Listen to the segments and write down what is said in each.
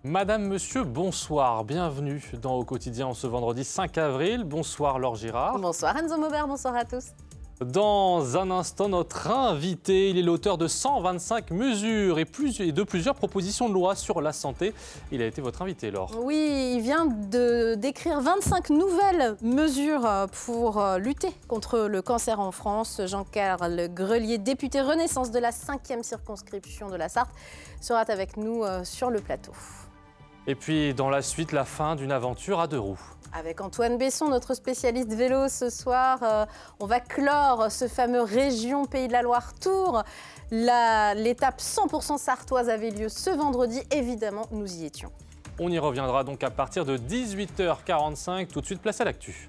Madame, monsieur, bonsoir, bienvenue dans Au Quotidien en ce vendredi 5 avril. Bonsoir Laure Girard. Bonsoir Enzo Maubert, bonsoir à tous. Dans un instant, notre invité, il est l'auteur de 125 mesures et de plusieurs propositions de loi sur la santé. Il a été votre invité, Laure. Oui, il vient de d'écrire 25 nouvelles mesures pour lutter contre le cancer en France. Jean-Carl Grelier, député Renaissance de la 5e circonscription de la Sarthe, sera avec nous sur le plateau. Et puis, dans la suite, la fin d'une aventure à deux roues. Avec Antoine Besson, notre spécialiste vélo ce soir, on va clore ce fameux région Pays de la Loire Tour. L'étape 100% sartoise avait lieu ce vendredi, évidemment, nous y étions. On y reviendra donc à partir de 18h45. Tout de suite, place à l'actu.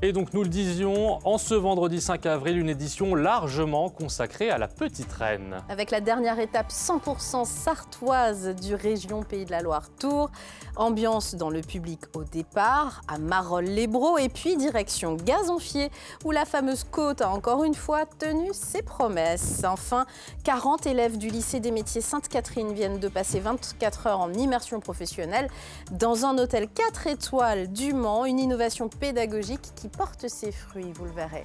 Et donc nous le disions, en ce vendredi 5 avril, une édition largement consacrée à la petite reine. Avec la dernière étape 100% sartoise du région Pays de la Loire Tour, ambiance dans le public au départ, à Marolles-les-Braaux et puis direction Gazonfier, où la fameuse côte a encore une fois tenu ses promesses. Enfin, 40 élèves du lycée des métiers Sainte-Catherine viennent de passer 24 heures en immersion professionnelle dans un hôtel 4 étoiles du Mans, une innovation pédagogique qui porte ses fruits, vous le verrez.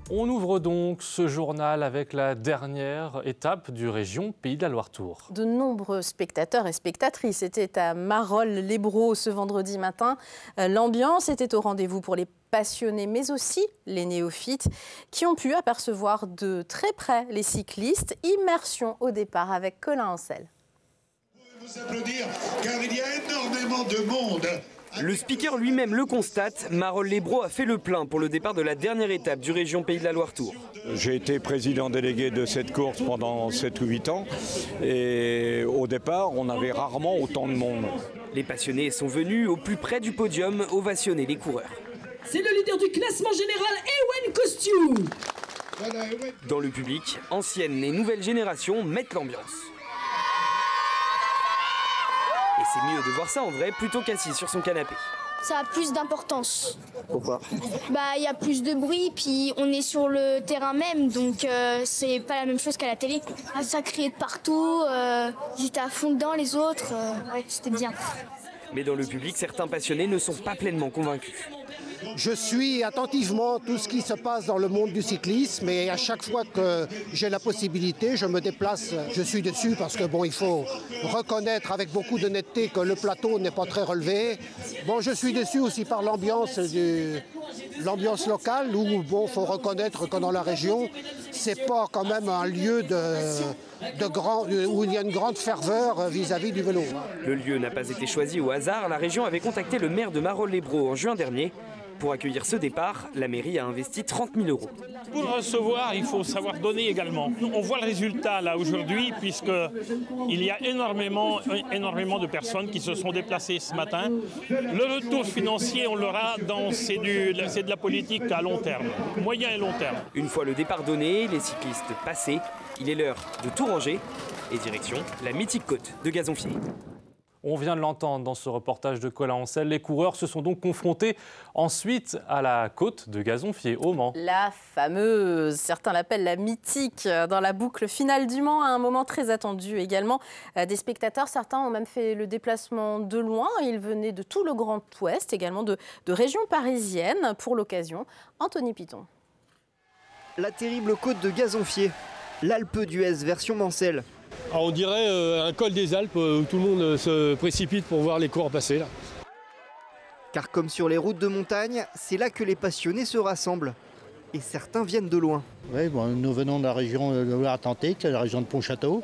On ouvre donc ce journal avec la dernière étape du région Pays de la Loire Tour. De nombreux spectateurs et spectatrices étaient à Marolles-les-Braaux ce vendredi matin. L'ambiance était au rendez-vous pour les passionnés, mais aussi les néophytes, qui ont pu apercevoir de très près les cyclistes. Immersion au départ avec Colin Ancel. Vous applaudir car il y a énormément de monde. Le speaker lui-même le constate, Marolles-les-Braaux a fait le plein pour le départ de la dernière étape du région Pays de la Loire Tour. J'ai été président délégué de cette course pendant 7 ou 8 ans et au départ on avait rarement autant de monde. Les passionnés sont venus au plus près du podium ovationner les coureurs. C'est le leader du classement général, Ewen Costume. Dans le public, anciennes et nouvelles générations mettent l'ambiance. Et c'est mieux de voir ça en vrai plutôt qu'assis sur son canapé. Ça a plus d'importance. Pourquoi? Il y a plus de bruit, puis on est sur le terrain même, donc c'est pas la même chose qu'à la télé. Ça criait de partout, ils étaient à fond dedans les autres, ouais, c'était bien. Mais dans le public, certains passionnés ne sont pas pleinement convaincus. Je suis attentivement tout ce qui se passe dans le monde du cyclisme et à chaque fois que j'ai la possibilité, je me déplace. Je suis dessus parce que bon, il faut reconnaître avec beaucoup d'honnêteté que le plateau n'est pas très relevé. Bon, je suis dessus aussi par l'ambiance locale où bon, faut reconnaître que dans la région, c'est pas quand même un lieu où il y a une grande ferveur vis-à-vis du vélo. Le lieu n'a pas été choisi au hasard. La région avait contacté le maire de Marolles-les-Braaux en juin dernier. Pour accueillir ce départ, la mairie a investi 30 000 €. Pour recevoir, il faut savoir donner également. On voit le résultat là aujourd'hui puisqu'il y a énormément de personnes qui se sont déplacées ce matin. Le retour financier, on l'aura c'est de la politique à long terme, moyen et long terme. Une fois le départ donné, les cyclistes passés, il est l'heure de tout ranger et direction la mythique côte de Gazonfier. On vient de l'entendre dans ce reportage de Colin Ancel. Les coureurs se sont donc confrontés ensuite à la côte de Gazonfier, au Mans. La fameuse, certains l'appellent la mythique, dans la boucle finale du Mans, à un moment très attendu également des spectateurs. Certains ont même fait le déplacement de loin. Ils venaient de tout le Grand Ouest, également de régions parisiennes pour l'occasion. Anthony Piton. La terrible côte de Gazonfier, l'Alpe d'Huez version Mancel. Alors on dirait un col des Alpes où tout le monde se précipite pour voir les coureurs passer là. Car comme sur les routes de montagne, c'est là que les passionnés se rassemblent. Et certains viennent de loin. Oui, bon, nous venons de la région de Loire-Atlantique, la région de Pontchâteau.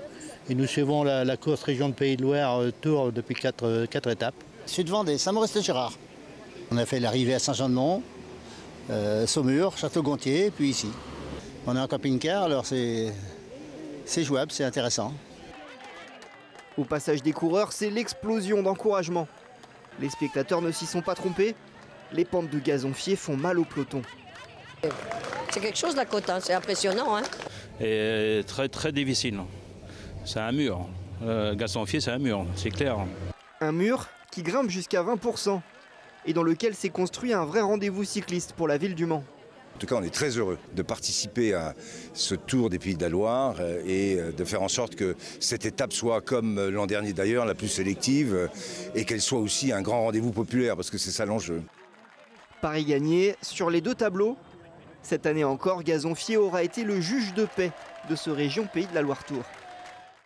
Et nous suivons la course région de Pays de Loire Tour depuis 4 étapes. Sud-Vendée, Saint-Maurice-le-Girard. On a fait l'arrivée à Saint-Jean-de-Mont, Saumur, Château-Gontier, puis ici. On est en camping-car, alors c'est jouable, c'est intéressant. Au passage des coureurs, c'est l'explosion d'encouragement. Les spectateurs ne s'y sont pas trompés. Les pentes de Gazonfier font mal au peloton. C'est quelque chose la côte, hein. C'est impressionnant. Hein. Et très très difficile. C'est un mur. Gazonfier, c'est un mur, c'est clair. Un mur qui grimpe jusqu'à 20% et dans lequel s'est construit un vrai rendez-vous cycliste pour la ville du Mans. En tout cas, on est très heureux de participer à ce Tour des Pays de la Loire et de faire en sorte que cette étape soit, comme l'an dernier d'ailleurs, la plus sélective et qu'elle soit aussi un grand rendez-vous populaire, parce que c'est ça l'enjeu. Paris gagné sur les deux tableaux. Cette année encore, Gazonfier aura été le juge de paix de ce région Pays de la Loire Tour.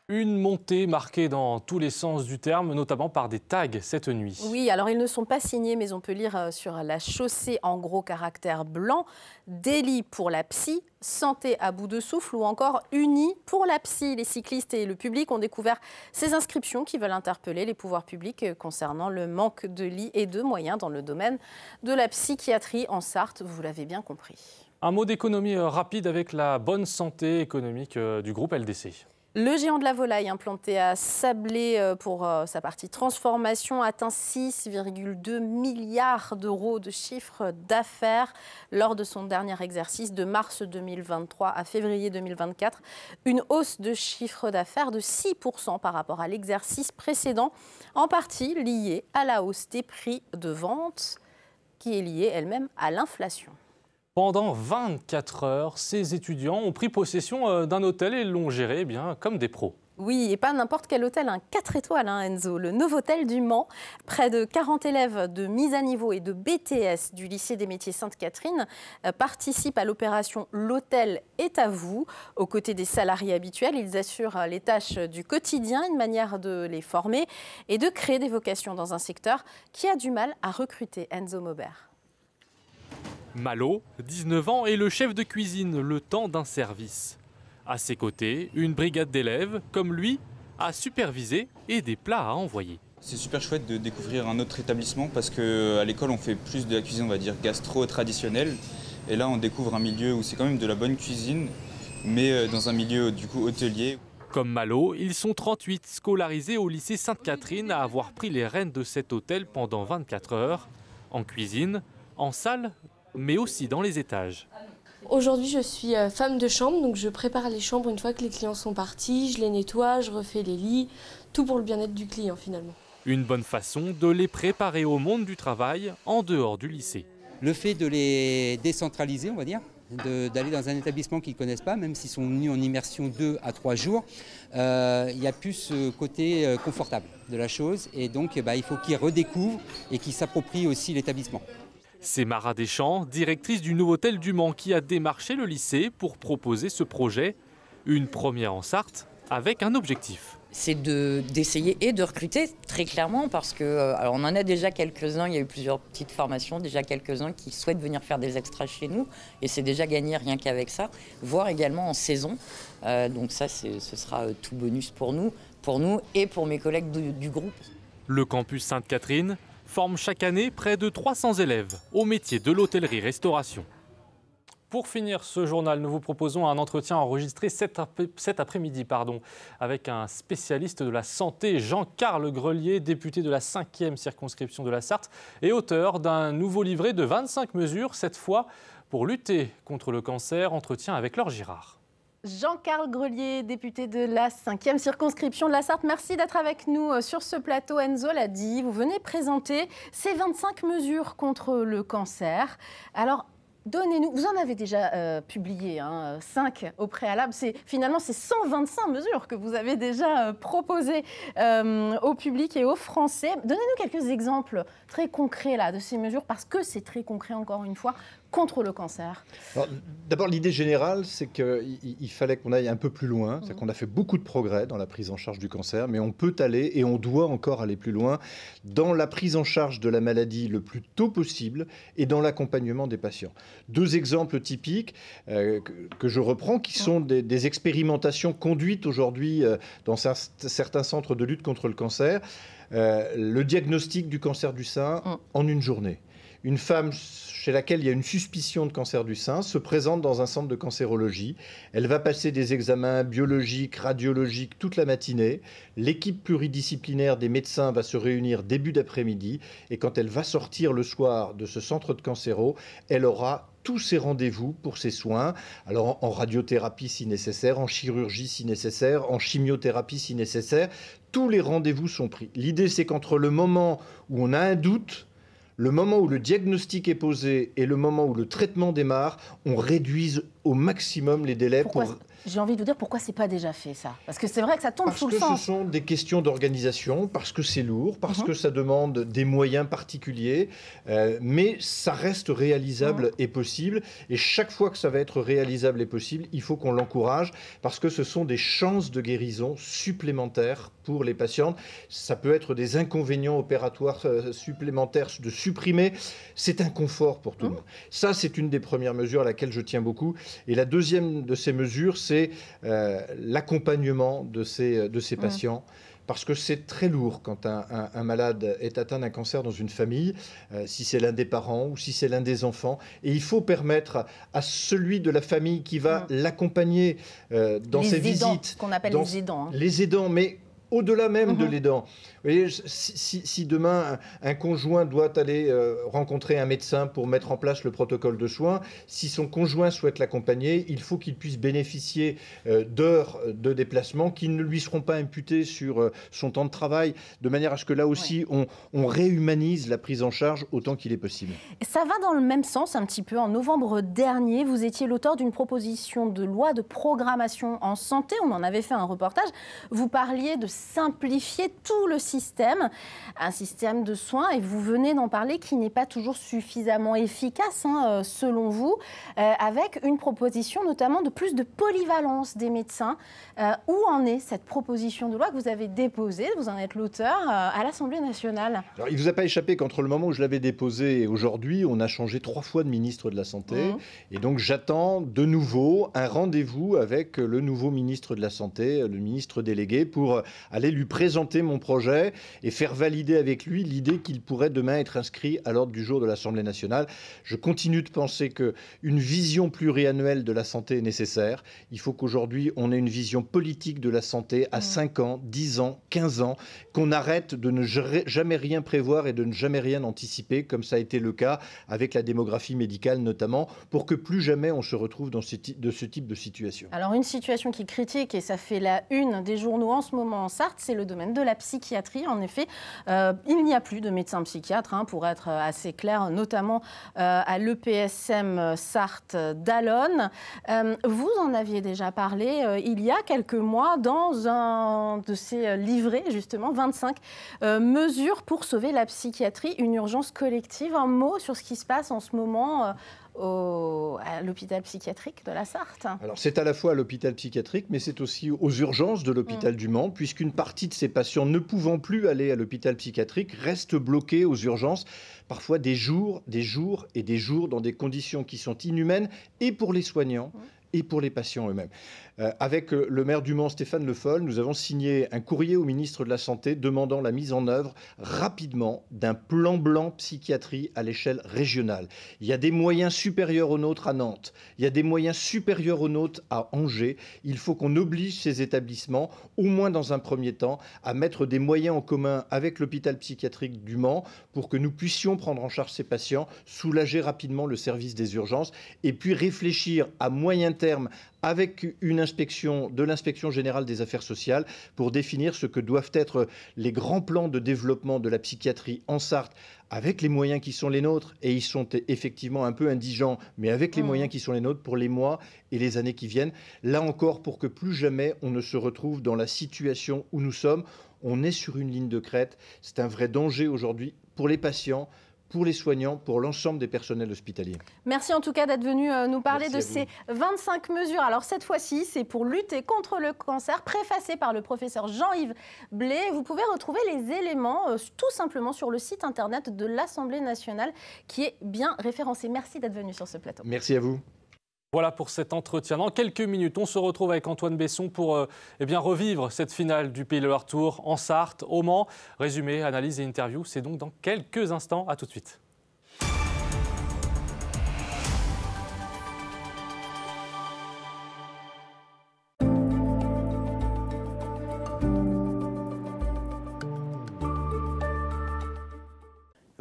Une montée marquée dans tous les sens du terme, notamment par des tags cette nuit. Oui, alors ils ne sont pas signés, mais on peut lire sur la chaussée en gros caractères blancs, délit pour la psy, santé à bout de souffle ou encore unis pour la psy. Les cyclistes et le public ont découvert ces inscriptions qui veulent interpeller les pouvoirs publics concernant le manque de lits et de moyens dans le domaine de la psychiatrie en Sarthe, vous l'avez bien compris. Un mot d'économie rapide avec la bonne santé économique du groupe LDC. Le géant de la volaille implanté à Sablé pour sa partie transformation atteint 6,2 milliards d'euros de chiffre d'affaires lors de son dernier exercice de mars 2023 à février 2024. Une hausse de chiffre d'affaires de 6% par rapport à l'exercice précédent, en partie liée à la hausse des prix de vente qui est liée elle-même à l'inflation. Pendant 24 heures, ces étudiants ont pris possession d'un hôtel et l'ont géré comme des pros. Oui, et pas n'importe quel hôtel, un 4 étoiles, Enzo. Le Novotel du Mans, près de 40 élèves de mise à niveau et de BTS du lycée des métiers Sainte-Catherine participent à l'opération L'Hôtel est à vous. Aux côtés des salariés habituels, ils assurent les tâches du quotidien, une manière de les former et de créer des vocations dans un secteur qui a du mal à recruter. Enzo Maubert. Malo, 19 ans, est le chef de cuisine le temps d'un service. À ses côtés, une brigade d'élèves, comme lui, à superviser et des plats à envoyer. C'est super chouette de découvrir un autre établissement parce qu'à l'école, on fait plus de la cuisine, on va dire, gastro-traditionnelle. Et là, on découvre un milieu où c'est quand même de la bonne cuisine, mais dans un milieu du coup hôtelier. Comme Malo, ils sont 38 scolarisés au lycée Sainte-Catherine à avoir pris les rênes de cet hôtel pendant 24 heures, en cuisine, en salle, mais aussi dans les étages. Aujourd'hui, je suis femme de chambre, donc je prépare les chambres une fois que les clients sont partis, je les nettoie, je refais les lits, tout pour le bien-être du client finalement. Une bonne façon de les préparer au monde du travail en dehors du lycée. Le fait de les décentraliser, on va dire, d'aller dans un établissement qu'ils ne connaissent pas, même s'ils sont venus en immersion 2 à 3 jours, il y a plus ce côté confortable de la chose et donc il faut qu'ils redécouvrent et qu'ils s'approprient aussi l'établissement. C'est Mara Deschamps, directrice du Novotel du Mans, qui a démarché le lycée pour proposer ce projet, une première en Sarthe, avec un objectif. C'est d'essayer et de recruter très clairement parce que alors on en a déjà quelques-uns, il y a eu plusieurs petites formations, déjà quelques-uns qui souhaitent venir faire des extras chez nous et c'est déjà gagné rien qu'avec ça, voire également en saison. Donc ça, ce sera tout bonus pour nous et pour mes collègues du groupe. Le campus Sainte-Catherine forme chaque année près de 300 élèves au métier de l'hôtellerie-restauration. Pour finir ce journal, nous vous proposons un entretien enregistré cet après-midi avec un spécialiste de la santé, Jean-Carl Grelier, député de la 5e circonscription de la Sarthe et auteur d'un nouveau livret de 25 mesures, cette fois pour lutter contre le cancer. Entretien avec Laure Girard. Jean-Carl Grelier, député de la 5e circonscription de la Sarthe, merci d'être avec nous sur ce plateau. Enzo l'a dit, vous venez présenter ces 25 mesures contre le cancer. Alors, donnez-nous, vous en avez déjà publié 5 au préalable. Finalement, c'est 125 mesures que vous avez déjà proposées au public et aux Français. Donnez-nous quelques exemples très concrets de ces mesures, parce que c'est très concret encore une fois, contre le cancer. D'abord, l'idée générale, c'est qu'il fallait qu'on aille un peu plus loin. C'est qu'on a fait beaucoup de progrès dans la prise en charge du cancer, mais on peut aller et on doit encore aller plus loin dans la prise en charge de la maladie le plus tôt possible et dans l'accompagnement des patients. 2 exemples typiques que je reprends, qui sont des expérimentations conduites aujourd'hui dans certains centres de lutte contre le cancer. Le diagnostic du cancer du sein en une journée. Une femme chez laquelle il y a une suspicion de cancer du sein se présente dans un centre de cancérologie. Elle va passer des examens biologiques, radiologiques toute la matinée. L'équipe pluridisciplinaire des médecins va se réunir début d'après-midi. Et quand elle va sortir le soir de ce centre de cancéro, elle aura tous ses rendez-vous pour ses soins, alors en radiothérapie si nécessaire, en chirurgie si nécessaire, en chimiothérapie si nécessaire. Tous les rendez-vous sont pris. L'idée, c'est qu'entre le moment où on a un doute, le moment où le diagnostic est posé et le moment où le traitement démarre, on réduise au maximum les délais. J'ai envie de vous dire pourquoi c'est pas déjà fait ça. Parce que c'est vrai que ça tombe sous le sens. Parce que ce sont des questions d'organisation, parce que c'est lourd, parce que ça demande des moyens particuliers, mais ça reste réalisable et possible. Et chaque fois que ça va être réalisable et possible, il faut qu'on l'encourage parce que ce sont des chances de guérison supplémentaires pour les patientes. Ça peut être des inconvénients opératoires supplémentaires de supprimer. C'est un confort pour tout le monde. Ça, c'est une des premières mesures à laquelle je tiens beaucoup. Et la deuxième de ces mesures, c'est l'accompagnement de ces patients. Parce que c'est très lourd quand un malade est atteint d'un cancer dans une famille, si c'est l'un des parents ou si c'est l'un des enfants. Et il faut permettre à celui de la famille qui va l'accompagner dans ses visites. Ce qu'on appelle les aidants. Les aidants, mais au-delà même de l'aidant. Vous voyez, si demain un conjoint doit aller rencontrer un médecin pour mettre en place le protocole de soins, si son conjoint souhaite l'accompagner, il faut qu'il puisse bénéficier d'heures de déplacement qui ne lui seront pas imputées sur son temps de travail, de manière à ce que là aussi on réhumanise la prise en charge autant qu'il est possible. Ça va dans le même sens un petit peu. En novembre dernier, vous étiez l'auteur d'une proposition de loi de programmation en santé. On en avait fait un reportage. Vous parliez de simplifier tout le système, un système de soins, et vous venez d'en parler, qui n'est pas toujours suffisamment efficace, selon vous, avec une proposition notamment de plus de polyvalence des médecins. Où en est cette proposition de loi que vous avez déposée, vous en êtes l'auteur, à l'Assemblée nationale? Alors, il ne vous a pas échappé qu'entre le moment où je l'avais déposé et aujourd'hui, on a changé 3 fois de ministre de la Santé. Et donc j'attends de nouveau un rendez-vous avec le nouveau ministre de la Santé, le ministre délégué, pour aller lui présenter mon projet et faire valider avec lui l'idée qu'il pourrait demain être inscrit à l'ordre du jour de l'Assemblée nationale. Je continue de penser qu'une vision pluriannuelle de la santé est nécessaire. Il faut qu'aujourd'hui, on ait une vision politique de la santé à 5 ans, 10 ans, 15 ans, qu'on arrête de ne jamais rien prévoir et de ne jamais rien anticiper, comme ça a été le cas avec la démographie médicale notamment, pour que plus jamais on se retrouve dans ce type de situation. Alors une situation qui est critique, et ça fait la une des journaux en ce moment en Sarthe, c'est le domaine de la psychiatrie. En effet, il n'y a plus de médecins psychiatres, pour être assez clair, notamment à l'EPSM Sarthe d'Allonne. Vous en aviez déjà parlé il y a quelques mois dans un de ces livrets, justement, 25 mesures pour sauver la psychiatrie, une urgence collective. Un mot sur ce qui se passe en ce moment à l'hôpital psychiatrique de la Sarthe. Alors c'est à la fois à l'hôpital psychiatrique, mais c'est aussi aux urgences de l'hôpital du Mans, puisqu'une partie de ces patients ne pouvant plus aller à l'hôpital psychiatrique restent bloqués aux urgences, parfois des jours et des jours dans des conditions qui sont inhumaines, et pour les soignants et pour les patients eux-mêmes. Avec le maire du Mans, Stéphane Le Foll, nous avons signé un courrier au ministre de la Santé demandant la mise en œuvre rapidement d'un plan blanc psychiatrie à l'échelle régionale. Il y a des moyens supérieurs aux nôtres à Nantes, il y a des moyens supérieurs aux nôtres à Angers. Il faut qu'on oblige ces établissements, au moins dans un premier temps, à mettre des moyens en commun avec l'hôpital psychiatrique du Mans pour que nous puissions prendre en charge ces patients, soulager rapidement le service des urgences et puis réfléchir à moyen terme avec une inspection de l'inspection générale des affaires sociales pour définir ce que doivent être les grands plans de développement de la psychiatrie en Sarthe, avec les moyens qui sont les nôtres, et ils sont effectivement un peu indigents, mais avec les moyens qui sont les nôtres pour les mois et les années qui viennent. Là encore, pour que plus jamais on ne se retrouve dans la situation où nous sommes. On est sur une ligne de crête. C'est un vrai danger aujourd'hui pour les patients, pour les soignants, pour l'ensemble des personnels hospitaliers. Merci en tout cas d'être venu nous parler de ces 25 mesures. Alors cette fois-ci, c'est pour lutter contre le cancer, préfacé par le professeur Jean-Yves Blé. Vous pouvez retrouver les éléments tout simplement sur le site internet de l'Assemblée nationale qui est bien référencé. Merci d'être venu sur ce plateau. Merci à vous. Voilà pour cet entretien. Dans quelques minutes, on se retrouve avec Antoine Besson pour revivre cette finale du Pays de la Loire Tour en Sarthe, au Mans. Résumé, analyse et interview, c'est donc dans quelques instants. À tout de suite.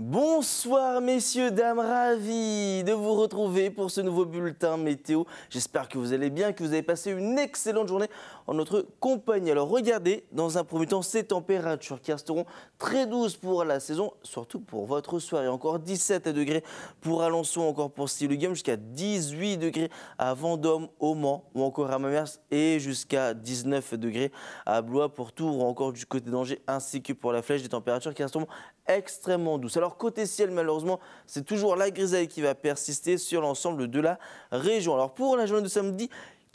Bonsoir messieurs, dames, ravi de vous retrouver pour ce nouveau bulletin météo. J'espère que vous allez bien, que vous avez passé une excellente journée. en notre compagnie. Alors regardez, dans un premier temps, ces températures qui resteront très douces pour la saison, surtout pour votre soirée. Encore 17 degrés pour Alençon, encore pour Style-Guillaume, jusqu'à 18 degrés à Vendôme, au Mans ou encore à Mamers et jusqu'à 19 degrés à Blois pour Tours ou encore du côté d'Angers ainsi que pour la Flèche, des températures qui resteront extrêmement douces. Alors côté ciel, malheureusement, c'est toujours la grisaille qui va persister sur l'ensemble de la région. Alors pour la journée de samedi,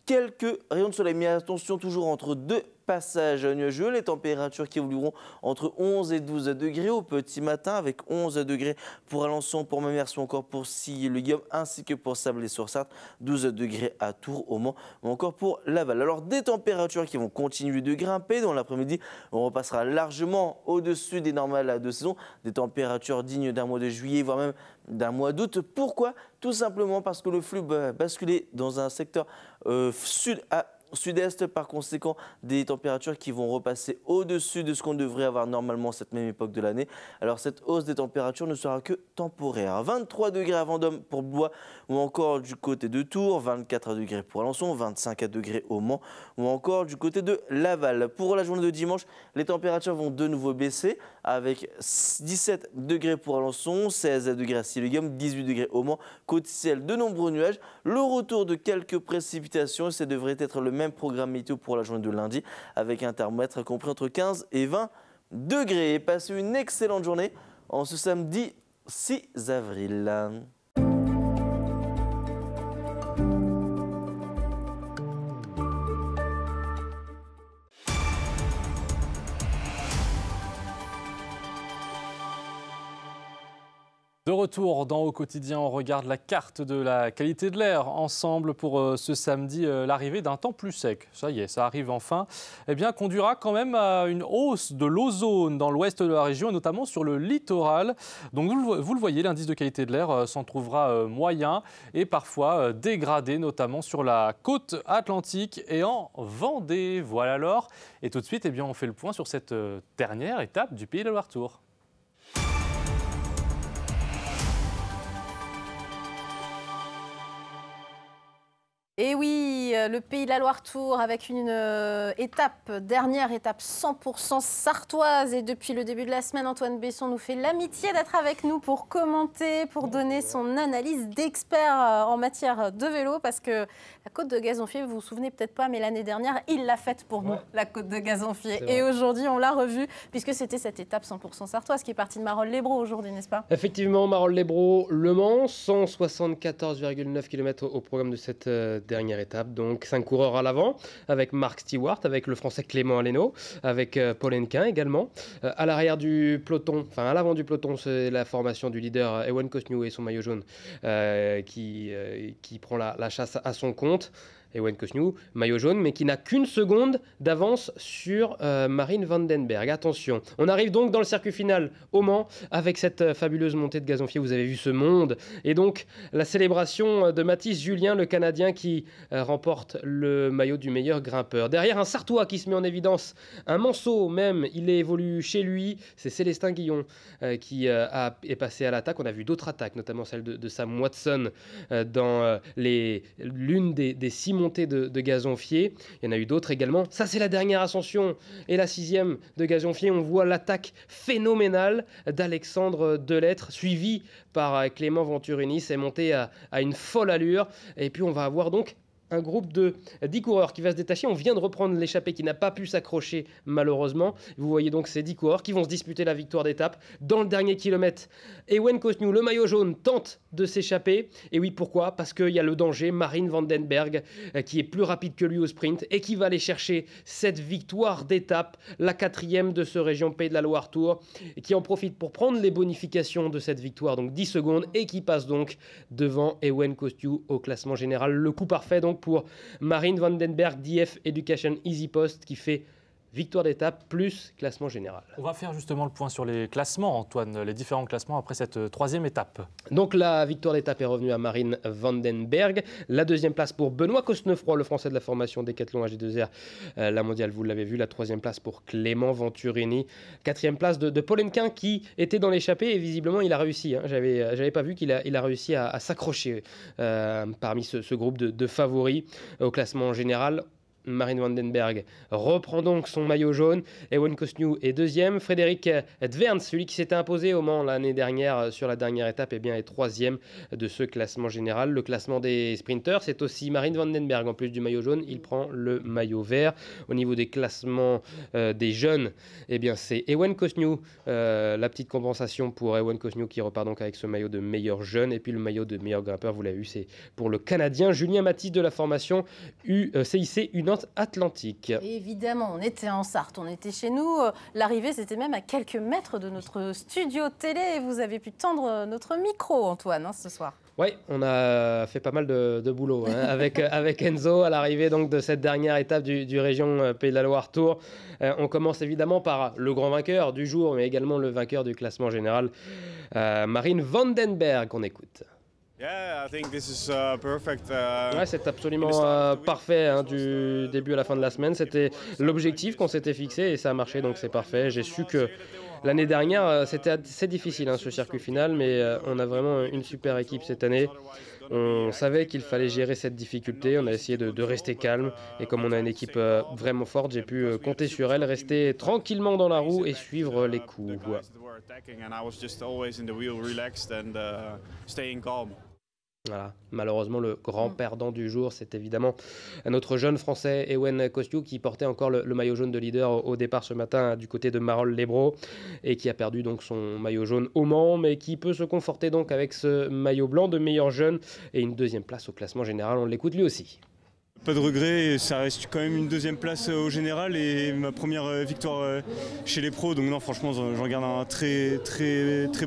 quelques rayons de soleil, mais attention toujours entre deux passages nuageux, les températures qui évolueront entre 11 et 12 degrés au petit matin avec 11 degrés pour Alençon, pour Mamers ou encore pour Sille-le-Guillaume ainsi que pour Sablé-sur-Sarthe, 12 degrés à Tours, au Mans ou encore pour Laval. Alors des températures qui vont continuer de grimper dans l'après-midi, on repassera largement au-dessus des normales de saison, des températures dignes d'un mois de juillet voire même d'un mois d'août. Pourquoi? Tout simplement parce que le flux va basculer dans un secteur sud à sud-est, par conséquent des températures qui vont repasser au-dessus de ce qu'on devrait avoir normalement à cette même époque de l'année. Alors cette hausse des températures ne sera que temporaire. 23 degrés à Vendôme pour Blois ou encore du côté de Tours, 24 degrés pour Alençon, 25 degrés au Mans ou encore du côté de Laval. Pour la journée de dimanche, les températures vont de nouveau baisser avec 17 degrés pour Alençon, 16 degrés à Sille-le-Guillaume, 18 degrés au Mans, côté ciel de nombreux nuages, le retour de quelques précipitations et ça devrait être le même programme météo pour la journée de lundi avec un thermomètre compris entre 15 et 20 degrés. Passez une excellente journée en ce samedi 6 avril. De retour dans Au Quotidien, on regarde la carte de la qualité de l'air ensemble pour ce samedi. L'arrivée d'un temps plus sec, ça y est, ça arrive enfin, eh bien, conduira quand même à une hausse de l'ozone dans l'ouest de la région et notamment sur le littoral. Donc vous le voyez, l'indice de qualité de l'air s'en trouvera moyen et parfois dégradé, notamment sur la côte atlantique et en Vendée. Voilà alors. Et tout de suite, eh bien, on fait le point sur cette dernière étape du Pays de la Loire-Tour. Et oui, le Pays de la Loire-Tour avec une dernière étape 100% sartoise. Et depuis le début de la semaine, Antoine Besson nous fait l'amitié d'être avec nous pour commenter, pour donner son analyse d'expert en matière de vélo. Parce que la côte de Gazonfier, vous vous souvenez peut-être pas, mais l'année dernière, il l'a faite pour nous, la côte de Gazonfier. Et aujourd'hui, on l'a revue, puisque c'était cette étape 100% sartoise qui est partie de Marolles-les-Brault aujourd'hui, n'est-ce pas? Effectivement, Marolles-les-Brault, Le Mans, 174,9 km au programme de cette dernière étape, donc 5 coureurs à l'avant avec Mark Stewart, avec le français Clément Aleno, avec Paul Henquin également. À l'arrière du peloton, enfin à l'avant du peloton, c'est la formation du leader Ewan Cosnew et son maillot jaune qui prend la chasse à son compte. Ewan Cosnew, maillot jaune, mais qui n'a qu'une seconde d'avance sur Marine Vandenberg. Attention, on arrive donc dans le circuit final au Mans avec cette fabuleuse montée de Gazonfier. Vous avez vu ce monde. Et donc, la célébration de Mathis Julien, le Canadien qui remporte le maillot du meilleur grimpeur. Derrière, un Sartois qui se met en évidence, un Manceau même, il évolue chez lui. C'est Célestin Guillon qui est passé à l'attaque. On a vu d'autres attaques, notamment celle de Sam Watson dans l'une des 6 montées de Gazonfier. Il y en a eu d'autres également. Ça, c'est la dernière ascension et la 6e de Gazonfier. On voit l'attaque phénoménale d'Alexandre Delettre, suivi par Clément Venturini. C'est monté à une folle allure. Et puis, on va avoir donc un groupe de 10 coureurs qui va se détacher. On vient de reprendre l'échappée qui n'a pas pu s'accrocher malheureusement. Vous voyez donc ces 10 coureurs qui vont se disputer la victoire d'étape. Dans le dernier kilomètre, Ewan Cosnew, le maillot jaune, tente de s'échapper. Et oui, pourquoi? Parce qu'il y a le danger, Marine Vandenberg, qui est plus rapide que lui au sprint et qui va aller chercher cette victoire d'étape, la 4e de ce région Pays de la Loire-Tour, et qui en profite pour prendre les bonifications de cette victoire, donc 10 secondes, et qui passe donc devant Ewan Cosnew au classement général. Le coup parfait donc pour Marine Vandenberg d'IF Education Easy Post qui fait victoire d'étape plus classement général. On va faire justement le point sur les classements, Antoine, les différents classements après cette 3e étape. Donc la victoire d'étape est revenue à Marine Vandenberg. La 2e place pour Benoît Cosnefroy, le français de la formation Décathlon AG2R, la mondiale, vous l'avez vu. La 3e place pour Clément Venturini. 4e place de Paul Henquin qui était dans l'échappée et visiblement il a réussi. J'avais pas vu qu'il a réussi à s'accrocher parmi ce groupe de favoris au classement général. Marine Vandenberg reprend donc son maillot jaune. Ewan Cosnew est deuxième. Frédéric Dverns, celui qui s'était imposé au Mans l'année dernière sur la dernière étape, eh bien, est troisième de ce classement général. Le classement des sprinters, c'est aussi Marine Vandenberg. En plus du maillot jaune, il prend le maillot vert. Au niveau des classements des jeunes, eh bien, c'est Ewan Cosnew. La petite compensation pour Ewan Cosnew qui repart donc avec ce maillot de meilleur jeune. Et puis le maillot de meilleur grimpeur, vous l'avez vu, c'est pour le Canadien Julien Mathis de la formation CIC U-Nantes Atlantique. Et évidemment, on était en Sarthe, on était chez nous. L'arrivée, c'était même à quelques mètres de notre studio télé. Et vous avez pu tendre notre micro, Antoine, ce soir. Oui, on a fait pas mal de boulot avec Enzo à l'arrivée donc de cette dernière étape du région Pays de la Loire Tour. On commence évidemment par le grand vainqueur du jour, mais également le vainqueur du classement général, Marine Vandenberg, qu'on écoute. Ouais, c'est absolument parfait du début à la fin de la semaine. C'était l'objectif qu'on s'était fixé et ça a marché, donc c'est parfait. J'ai su que l'année dernière, c'était assez difficile ce circuit final, mais on a vraiment une super équipe cette année. On savait qu'il fallait gérer cette difficulté, on a essayé de rester calme et comme on a une équipe vraiment forte, j'ai pu compter sur elle, rester tranquillement dans la roue et suivre les coups. Voilà. Malheureusement, le grand perdant du jour, c'est évidemment notre jeune Français Ewan Cosnew qui portait encore le maillot jaune de leader au départ ce matin du côté de Marolles-les-Braus et qui a perdu donc son maillot jaune au Mans, mais qui peut se conforter donc avec ce maillot blanc de meilleur jeune et une deuxième place au classement général. On l'écoute lui aussi. Pas de regrets, ça reste quand même une deuxième place au général et ma première victoire chez les pros. Donc non, franchement, j'en garde un très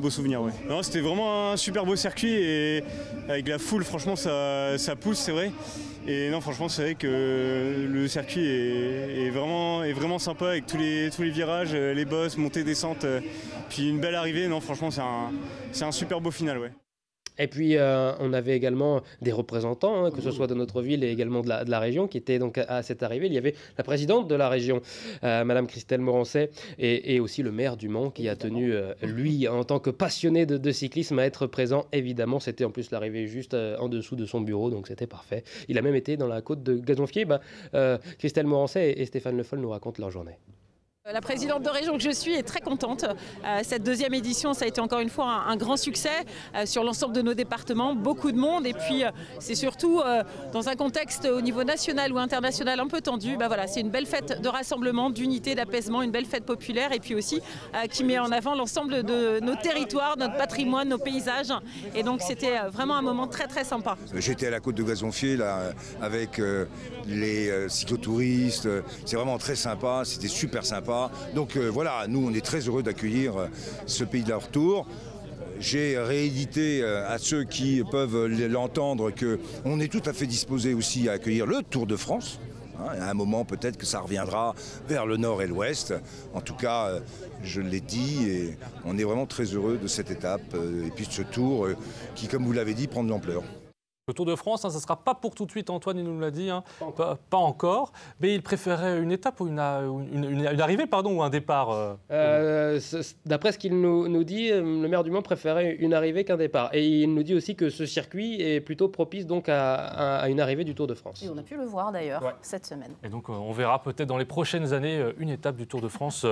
beau souvenir. Ouais. Non, c'était vraiment un super beau circuit et avec la foule, franchement, ça pousse, c'est vrai. Et non, franchement, c'est vrai que le circuit est vraiment sympa avec tous les virages, les bosses, montées, descentes, puis une belle arrivée. Non, franchement, c'est un super beau final, ouais. Et puis, on avait également des représentants, que ce soit de notre ville et également de la région, qui étaient donc à cette arrivée. Il y avait la présidente de la région, Madame Christelle Morancet, et aussi le maire du Mans, qui a tenu, lui, en tant que passionné de cyclisme, à être présent. Évidemment, c'était en plus l'arrivée juste en dessous de son bureau, donc c'était parfait. Il a même été dans la côte de Gazonfier. Christelle Morancet et Stéphane Le Foll nous racontent leur journée. La présidente de région que je suis est très contente. Cette deuxième édition, ça a été encore une fois un grand succès sur l'ensemble de nos départements, beaucoup de monde et puis c'est surtout dans un contexte au niveau national ou international un peu tendu. Voilà, c'est une belle fête de rassemblement, d'unité, d'apaisement, une belle fête populaire et puis aussi qui met en avant l'ensemble de nos territoires, notre patrimoine, nos paysages et donc c'était vraiment un moment très sympa. J'étais à la côte de Gazonfier là, avec les cyclotouristes, c'est vraiment très sympa, c'était super sympa. Donc voilà, nous on est très heureux d'accueillir ce Pays de la Tour. J'ai réédité à ceux qui peuvent l'entendre qu'on est tout à fait disposé aussi à accueillir le Tour de France. À un moment peut-être que ça reviendra vers le nord et l'ouest. En tout cas, je l'ai dit et on est vraiment très heureux de cette étape et puis de ce tour qui, comme vous l'avez dit, prend de l'ampleur. Le Tour de France, ça ne sera pas pour tout de suite, Antoine, il nous l'a dit, pas encore. Mais il préférait une étape ou une arrivée ou un départ D'après ce qu'il nous dit, le maire du Mans préférait une arrivée qu'un départ. Et il nous dit aussi que ce circuit est plutôt propice donc à une arrivée du Tour de France. Et on a pu le voir d'ailleurs cette semaine. Et donc on verra peut-être dans les prochaines années une étape du Tour de France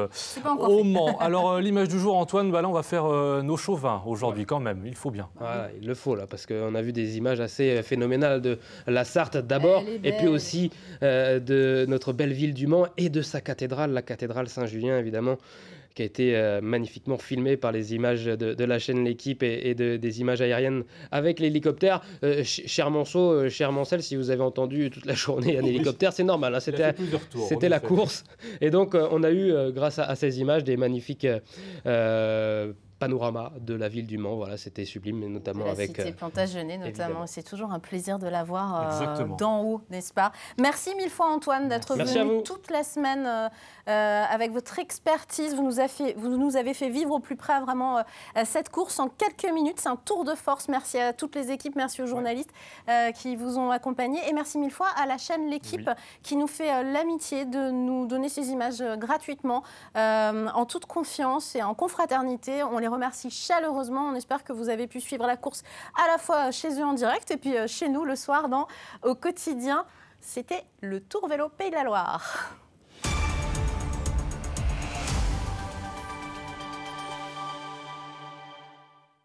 au Mans. Alors l'image du jour, Antoine, là on va faire nos chauvins aujourd'hui quand même, il faut bien. Voilà, il le faut là, parce qu'on a vu des images assez phénoménale de la Sarthe d'abord et puis aussi de notre belle ville du Mans et de sa cathédrale, la cathédrale Saint-Julien évidemment, qui a été magnifiquement filmée par les images de la chaîne L'Équipe et des images aériennes avec l'hélicoptère. Cher Manceau, cher Mancel, si vous avez entendu toute la journée un hélicoptère, c'est normal, c'était la course. Et donc on a eu, grâce à ces images, des magnifiques panorama de la ville du Mans, voilà, c'était sublime, mais notamment avec cité Plantagenet notamment. C'est toujours un plaisir de la voir d'en haut, n'est-ce pas? Merci mille fois Antoine d'être venu toute la semaine avec votre expertise. Vous nous avez fait vivre au plus près vraiment cette course en quelques minutes. C'est un tour de force. Merci à toutes les équipes, merci aux journalistes qui vous ont accompagnés et merci mille fois à la chaîne L'Équipe qui nous fait l'amitié de nous donner ces images gratuitement en toute confiance et en confraternité. On les remercie chaleureusement. On espère que vous avez pu suivre la course à la fois chez eux en direct et puis chez nous le soir dans Au quotidien C'était le Tour Vélo Pays de la Loire.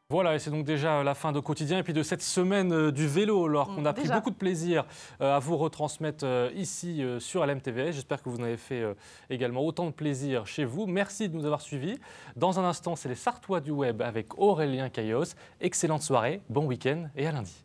Voilà, et c'est donc déjà la fin de Quotidien et puis de cette semaine du vélo, alors qu'on a pris beaucoup de plaisir à vous retransmettre ici sur LMTV. J'espère que vous en avez fait également autant de plaisir chez vous. Merci de nous avoir suivis. Dans un instant, c'est les Sartois du web avec Aurélien Caillos. Excellente soirée, bon week-end et à lundi.